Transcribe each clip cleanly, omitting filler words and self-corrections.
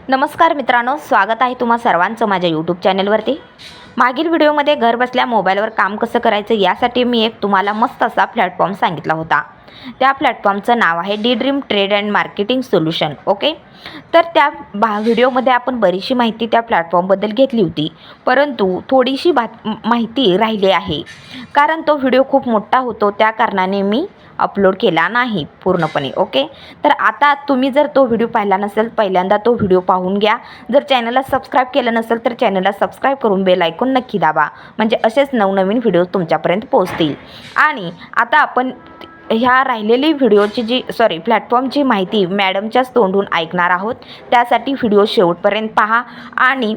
नमस्कार मित्रांनो, स्वागत आहे तुम्हा सर्वांचं माझ्या यूट्यूब चॅनलवरती। मागील व्हिडिओमध्ये घर बसल्या मोबाईलवर काम कसं करायचं यासाठी मी एक तुम्हाला मस्त असा प्लॅटफॉर्म सांगितला होता। त्या प्लॅटफॉर्मचं नाव आहे D dream trade and marketing solution. Okay, तर त्या व्हिडिओमध्ये आपण बरीचशी माहिती त्या प्लॅटफॉर्मबद्दल घेतली होती, परंतु थोडीशी माहिती राहिली आहे, कारण तो व्हिडिओ खूप मोठा होतो, त्या कारणाने मी अपलोड केला नाही पूर्णपणे। ओके, तर आता तुम्ही जर तो व्हिडिओ पाहिला नसेल, पहिल्यांदा तो व्हिडिओ पाहून घ्या। जर चॅनलला सबस्क्राईब केलं नसेल तर चॅनलला सबस्क्राईब करून बेल आयकॉन नक्की दाबा, म्हणजे असेच नवनवीन व्हिडिओ तुमच्यापर्यंत पोहोचतील। आणि आता आपण ह्या राहिलेली व्हिडिओची प्लॅटफॉर्मची माहिती मॅडमच्याच तोंडून ऐकणार आहोत। त्यासाठी व्हिडिओ शेवटपर्यंत पहा आणि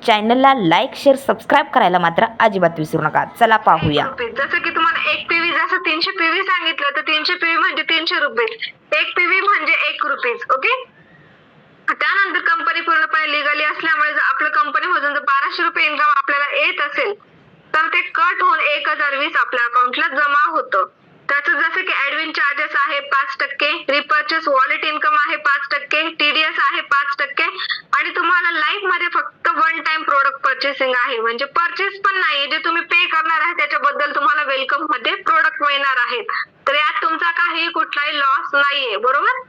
चॅनलला लाईक, शेअर, सबस्क्राईब करायला मात्र अजिबात विसरू नका। चला पाहूया। जसं की तुम्हाला एक पीव्ही जसं 300 पीव्ही सांगितलं, तर 300 पीव्ही म्हणजे 300 रुपये, एक पीव्ही म्हणजे 1 रुपये। ओके, त्यानंतर कंपनी पूर्णपणे लिगली असल्यामुळे जर आपल्या कंपनीमधून जर 1200 रुपये इन्कम आपल्याला येत असेल तर ते कट होऊन 1020 आपल्या अकाउंटला जमा होतं। त्याचं जसं की ऍडमिन चार्जेस आहे 5%, रिपर्चेस वॉलेट इन्कम आहे 5%, टीडीएस आहे 5%, आणि तुम्हाला लाईफ मध्ये फक्त वन टाइम प्रोडक्ट परचेसिंग आहे, म्हणजे परचेस पण नाही, जे तुम्ही पे करणार आहे त्याच्याबद्दल तुम्हाला वेलकम मध्ये प्रोडक्ट मिळणार आहेत। तर यात तुमचा काही कुठलाही लॉस नाहीये, बरोबर।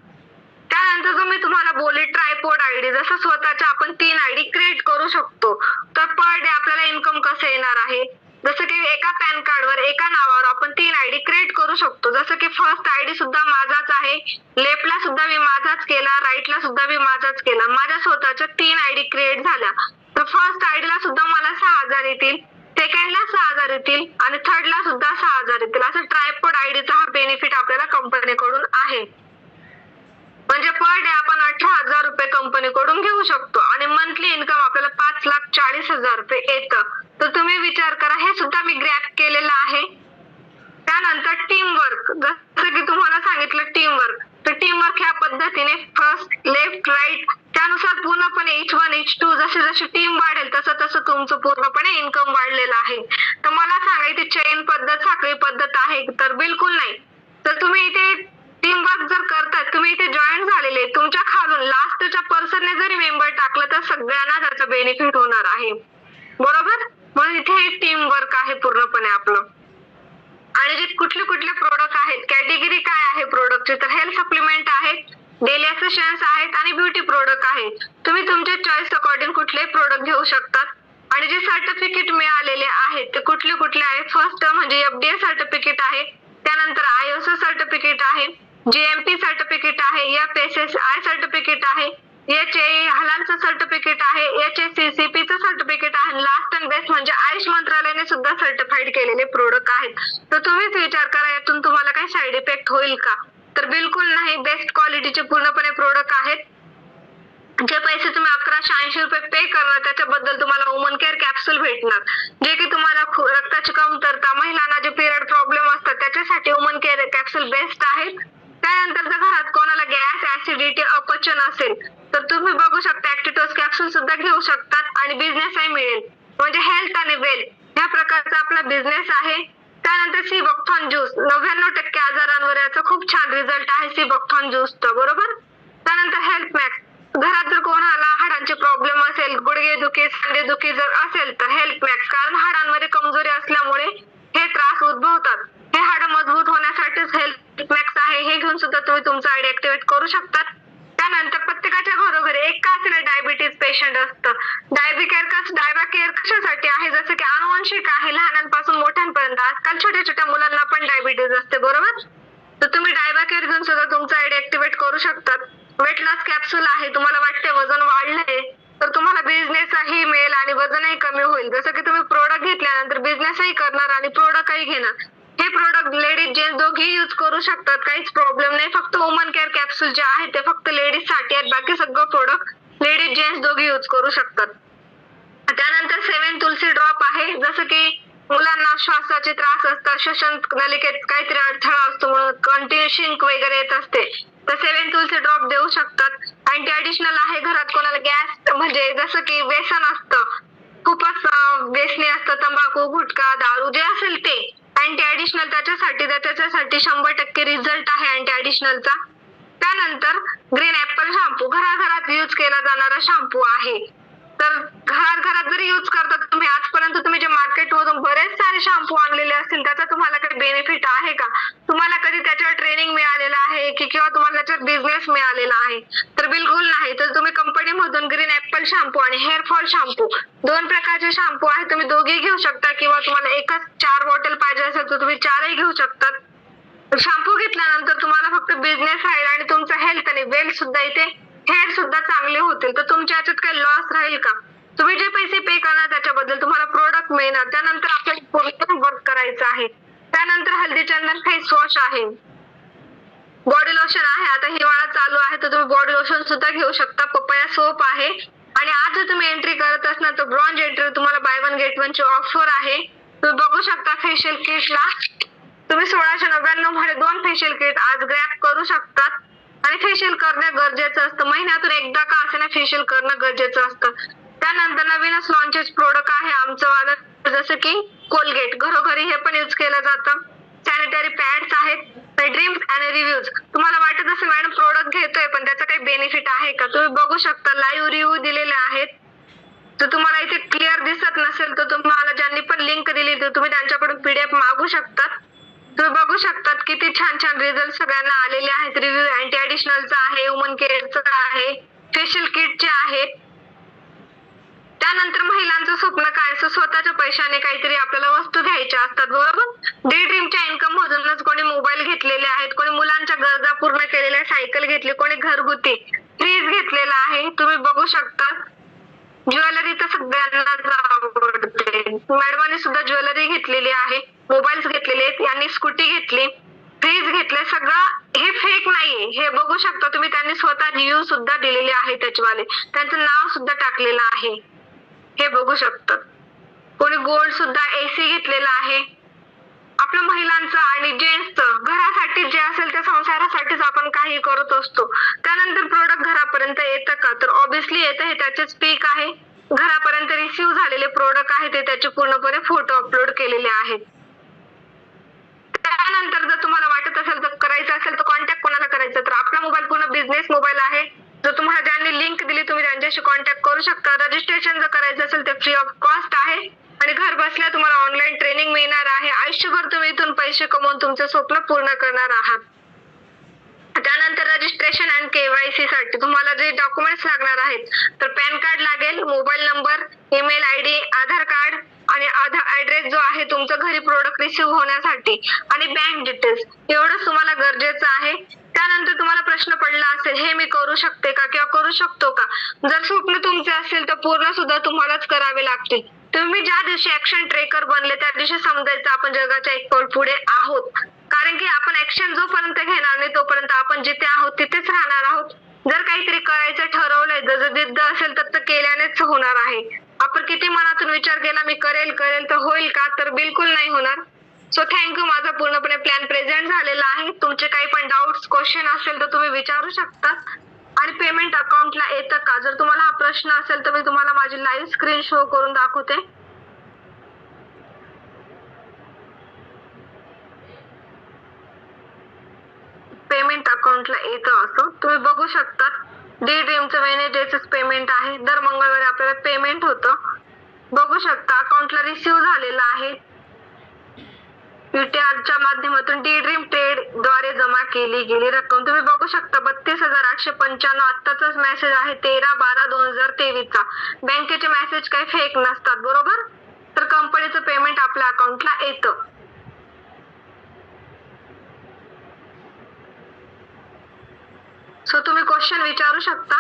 त्यानंतर मी तुम्हाला बोलले ट्रायपॉड आयडी, जसं स्वतःच्या आपण 3 आयडी क्रिएट करू शकतो। तर पर डे आपल्याला इन्कम कसं येणार आहे, जसं की एका पॅन कार्डवर एका नावावर आपण 3 आयडी क्रिएट करू शकतो। जसं की फर्स्ट आयडी सुद्धा माझाच आहे, लेफ्टला सुद्धा मी माझाच केला, राईटला सुद्धा मी माझाच केला, माझ्या स्वतःच्या 3 आयडी क्रिएट झाल्या। तर फर्स्ट आयडीला सुद्धा मला 6000 येतील, सेकंडला 6000 येतील आणि थर्डला सुद्धा 6000 येतील। असं ट्रायपॉड आयडीचा हा बेनिफिट आपल्याला कंपनीकडून आहे, म्हणजे पर डे आपण 18,000 रुपये कंपनीकडून घेऊ शकतो आणि मंथली इन्कम आपल्याला 5,40,000 रुपये येतं। तर तुम्ही विचार करा, हे सुद्धा मी ग्रॅब केलेलं आहे। त्यानंतर टीम वर्क, जसं की तुम्हाला सांगितलं टीम वर्क, तर टीम वर्क ह्या पद्धतीने फर्स्ट, लेफ्ट, राईट त्यानुसार पूर्णपणे H1 H2 जसे जशी टीम वाढेल तसं तसं तुमचं पूर्णपणे इन्कम वाढलेलं आहे। तर मला सांगा, इथे चेन पद्धत, साखळी पद्धत आहे तर बिलकुल नाही। तर तुम्ही इथे टीम वर्क जर करतात, तुम्ही इथे जॉईन झालेले, तुमच्या खालून लास्टच्या पर्सनने जरी मेंबर टाकलं तर सगळ्यांना त्याचा बेनिफिट होणार आहे, बरोबर। म्हणून इथे टीम वर्क आहे पूर्णपणे आपलं। आणि जे कुठले कुठले प्रोडक्ट आहेत, कॅटेगरी काय आहे प्रोडक्टचे, तर हेल्थ सप्लिमेंट आहेत, डेली एसेन्शियल्स आहेत आणि ब्युटी प्रोडक्ट आहेत। तुम्ही तुमच्या चॉईस अकॉर्डिंग कुठलेही प्रोडक्ट घेऊ शकतात। आणि जे सर्टिफिकेट मिळालेले आहेत ते कुठले कुठले आहेत, फर्स्ट म्हणजे FDA सर्टिफिकेट आहे, त्यानंतर ISO सर्टिफिकेट आहे, GMP सर्टिफिकेट आहे, FSSAI सर्टिफिकेट आहे, HAE हलालचं सर्टिफिकेट आहे, HACCPचं सर्टिफिकेट आहे, लास्ट अँड बेस्ट म्हणजे आयुष मंत्रालयाने सुद्धा सर्टिफाईड केलेले प्रोडक्ट आहेत। तर तुम्हीच विचार करा, यातून तुम्हाला काही साईड इफेक्ट होईल का, तर बिलकुल नाही। बेस्ट क्वालिटीचे पूर्णपणे प्रोडक्ट आहेत। जे पैसे तुम्ही 1180 रुपये पे करणार त्याच्याबद्दल तुम्हाला वुमन केअर कॅप्सूल भेटणार, जे की तुम्हाला रक्ताची कमतरता, महिलांना जे पिरियड प्रॉब्लेम असतात त्याच्यासाठी वुमन केअर कॅप्सूल बेस्ट आहेत। त्यानंतर जर घरात कोणाला गॅस, ऍसिडिटी, अपचन असेल तर तुम्ही बघू शकता ऍक्टिटोस कॅप्सूल सुद्धा घेऊ शकतात आणि बिझनेसही मिळेल, म्हणजे हेल्थ आणि वेल ह्या प्रकारचा आपला बिझनेस आहे। त्यानंतर सिबॉक्थॉन ज्यूस, 99% आजारांवर याचा खूप छान रिझल्ट आहे सिबॉक्थॉन ज्यूसचा, बरोबर। त्यानंतर हेल्थ मॅक्स, घरात जर कोणाला हाडांचे प्रॉब्लेम असेल, गुडघे दुखी, सांधे दुखी जर असेल तर हेल्थ मॅक्स, कारण हाडांमध्ये कमजोरी असल्यामुळे हे त्रास उद्भवतात, हे हाडं मजबूत होण्यासाठीच हेल्थ मॅक्स आहे। हे घेऊन सुद्धा तुम्ही तुमचा आयडी ऍक्टिव्हेट करू शकतात। त्यानंतर प्रत्येकाच्या घरोघरी एक का असेल डायबिटीज पेशंट असतं, डायबा केअर कशासाठी आहे, जसं की अनुवंशिक आहे, लहानांपासून मोठ्यांपर्यंत आजकाल छोट्या छोट्या मुलांना पण डायबिटीज असते, बरोबर। तर तुम्ही डायबा केअर घेऊन सुद्धा तुमचा आयडी ऍक्टिव्हेट करू शकतात। वेट लॉस कॅप्सूल आहे, तुम्हाला वाटते वजन वाढलंय तर तुम्हाला बिझनेसही मिळेल आणि वजनही कमी होईल, जसं की तुम्ही प्रोडक्ट घेतल्यानंतर बिझनेसही करणार आणि प्रोडक्टही घेणार। हे प्रोडक्ट लेडीज जेंट्स दोघेही यूज करू शकतात, काहीच प्रॉब्लेम नाही। फक्त वुमन केअर कॅप्सूल जे आहेत ते फक्त लेडीज साठी आहेत, बाकी सगळं प्रोडक्ट लेडीज जेंट्स दोघे यूज करू शकतात। त्यानंतर 7 तुलसी ड्रॉप आहे, जसं की मुलांना श्वासाचे त्रास असतात, श्वसन नलिकेत काहीतरी अडथळा असतो म्हणून कंटिन्यू शिंक वगैरे येत असते, तर 7 तुलसी ड्रॉप देऊ शकतात। अँटी ऍडिशनल आहे, घरात कोणाला गॅस म्हणजे जसं की व्यसन असतं, खूपच व्यसनी असतं, तंबाखू, गुटखा, दारू जे असेल ते, अँटी ऍडिशनल त्याच्यासाठी 100% रिझल्ट आहे अँटी ऍडिशनलचा। त्यानंतर ग्रीन ऍपल शॅम्पू घराघरात यूज केला जाणारा शॅम्पू आहे. तर घरात जरी यूज करतात तुम्ही, आजपर्यंत तुम्ही जे मार्केटमधून बरेच सारे शॅम्पू आणलेले असतील त्याचा तुम्हाला काही बेनिफिट आहे का? तुम्हाला कधी त्याच्यावर ट्रेनिंग मिळालेलं आहे की किंवा तुम्हाला त्याच्यावर बिझनेस मिळालेला आहे? तर बिलकुल नाही. तर तुम्ही कंपनीमधून ग्रीन ऍपल शॅम्पू आणि हेअर फॉल शॅम्पू दोन प्रकारचे शॅम्पू आहेत, तुम्ही दोघेही घेऊ शकता किंवा तुम्हाला एकच 4 बॉटल पाहिजे असेल तर तुम्ही 4ही घेऊ शकतात. शॅम्पू घेतल्यानंतर तुम्हाला फक्त बिझनेस राहील आणि तुमचं हेल्थ आणि वेल्थ सुद्धा इथे हेअर सुद्धा चांगले होतील. तर तुमच्या याच्यात काही लॉस राहील का? तुम्ही जे पैसे पे करणार त्याच्याबद्दल तुम्हाला प्रोडक्ट मिळणार. त्यानंतर आपल्याला पूर्ण वर्क करायचं आहे. त्यानंतर हल्दी चंदन फेस वॉश आहे, बॉडी लोशन आहे. आता हिवाळा चालू आहे तर तुम्ही बॉडी लोशन सुद्धा घेऊ शकता. पपया सोप आहे आणि आज जर तुम्ही एंट्री करत असणार तर ब्रॉन्झ एंट्री तुम्हाला बाय वन गेट वन ची ऑफर आहे. तुम्ही बघू शकता फेशियल किटला तुम्ही 1699 मध्ये 2 फेशियल किट आज ग्रॅब करू शकतात. आणि फेशियल करणं गरजेचं असतं, महिन्यातून एकदा का असेना फेशियल करणं गरजेचं असतं. त्यानंतर नवीनच लॉन्चेस प्रोडक्ट आहे आमचं वालं, जसं की कोलगेट घरोघरी हे पण यूज केलं जातं. सॅनिटरी पॅड्स आहेत. ड्रीम्स आणि रिव्ह्यूज, तुम्हाला वाटत असेल मॅडम प्रोडक्ट घेतोय पण त्याचा काही बेनिफिट आहे का? तुम्ही बघू शकता लाईव्ह रिव्ह्यू दिलेले आहेत. जर तुम्हाला इथे क्लिअर दिसत नसेल तर तुम्हाला ज्यांनी पण लिंक दिली तर तुम्ही त्यांच्याकडून पीडीएफ मागू शकतात. तुम्ही बघू शकतात किती छान छान रिझल्ट सगळ्यांना आलेले आहेत. रिव्ह्यू अँटी ऍडिशनलचा आहे, वुमन केअरचा आहे, फेशियल किटचे आहेत. त्यानंतर महिलांचं स्वप्न काय असतं? स्वतःच्या पैशाने काहीतरी आपल्याला वस्तू घ्यायच्या असतात, बरोबर? डे ड्रीमच्या इन्कम मधूनच कोणी मोबाईल घेतलेले आहेत, कोणी मुलांच्या गरजा पूर्ण केलेल्या, सायकल घेतली, कोणी घरगुती फ्रीज घेतलेला आहे. तुम्ही बघू शकता ज्वेलरी तर सगळ्यांनाच आवडते. मॅडमांनी सुद्धा ज्वेलरी घेतलेली आहे, मोबाईल्स घेतलेले आहेत, यांनी स्कूटी घेतली, फ्रीज घेतले. सगळं हे फेक नाहीये, हे बघू शकता तुम्ही. त्यांनी स्वतः रिव्ह्यू सुद्धा दिलेले आहे त्याचेवाले, त्यांचं नाव सुद्धा टाकलेलं आहे, हे बघू शकतात. कोणी गोल्ड सुद्धा एसी घेतलेला आहे. आपल्या महिलांचं आणि जेंट्सचं घरासाठी जे असेल त्या संसारासाठीच आपण काही करत असतो. त्यानंतर प्रोडक्ट घरापर्यंत येतं का? तर ऑब्विसली येतं. हे त्याचे स्पीक आहे. घरापर्यंत रिसीव्ह झालेले प्रोडक्ट आहे ते त्याचे पूर्णपणे फोटो अपलोड केलेले आहेत. त्यानंतर जर तुम्हाला वाटत असेल तर करायचं असेल तर कॉन्टॅक्ट कोणाला करायचं? तर आपला मोबाईल पूर्ण बिझनेस मोबाईल आहे. जर तुम्हाला ज्यांनी लिंक दिली तुम्ही त्यांच्याशी कॉन्टॅक्ट करू शकता. रजिस्ट्रेशन जर करायचं असेल तर फ्री ऑफ कॉस्ट आहे आणि घर बसल्या तुम्हाला ऑनलाईन ट्रेनिंग मिळणार आहे. आयुष्यभर तुम्ही इथून पैसे कमवून तुमचं स्वप्न पूर्ण करणार आहात. त्यानंतर रजिस्ट्रेशन अँड केवायसी साठी तुम्हाला जे डॉक्युमेंट्स लागणार आहेत तर पॅन कार्ड लागेल, मोबाईल नंबर, ईमेल आयडी, आधार कार्ड आणि आधार ऍड्रेस जो आहे तुमचं घरी प्रोडक्ट रिसीव्ह होण्यासाठी आणि बँक डिटेल्स, एवढंच तुम्हाला गरजेचं आहे. त्यानंतर तुम्हाला प्रश्न पडला असेल हे मी करू शकते का किंवा करू शकतो का? जर स्वप्न तुमचे असेल तर पूर्ण सुद्धा तुम्हालाच करावे लागतील. तुम्ही ज्या दिवशी ऍक्शन ट्रेकर बनले त्या दिवशी समजायचं आपण जगाच्या एक पाऊल पुढे आहोत. कारण की आपण ऍक्शन जोपर्यंत घेणार नाही तोपर्यंत आपण जिथे आहोत तिथेच राहणार आहोत. जर काहीतरी करायचं ठरवलंय, जर जिद्द असेल तर केल्यानेच होणार आहे. आपण किती मनातून विचार केला मी करेल तर होईल का? तर बिलकुल नाही होणार. So thank you. माझा पूर्णपणे प्लॅन प्रेझेंट झालेला आहे. तुमचे काही पण डाऊट्स क्वेश्चन असेल तर तुम्ही विचारू शकता. आणि पेमेंट अकाउंटला येतं का? जर तुम्हाला हा प्रश्न असेल तर मी तुम्हाला माझी लाईव्ह स्क्रीन शो करून दाखवते. पेमेंट अकाउंटला येतं असं तुम्ही बघू शकता. डी ड्रीमचं वेनेडेचंच पेमेंट आहे. दर मंगळवारी आपल्याला पेमेंट होतं. बघू शकता अकाउंटला रिसीव्ह झालेलं आहे. यूटीआरच्या माध्यमातून डी ड्रीम ट्रेड द्वारे जमा केली गेली रक्कम तुम्ही बघू शकता 32,895. आत्ताचाच मेसेज आहे 13/12/2023 चा. बँकेचे मेसेज काही फेक नसतात, बरोबर? तर कंपनीचं पेमेंट आपल्या अकाउंटला येतं. सो तुम्ही क्वेश्चन विचारू शकता.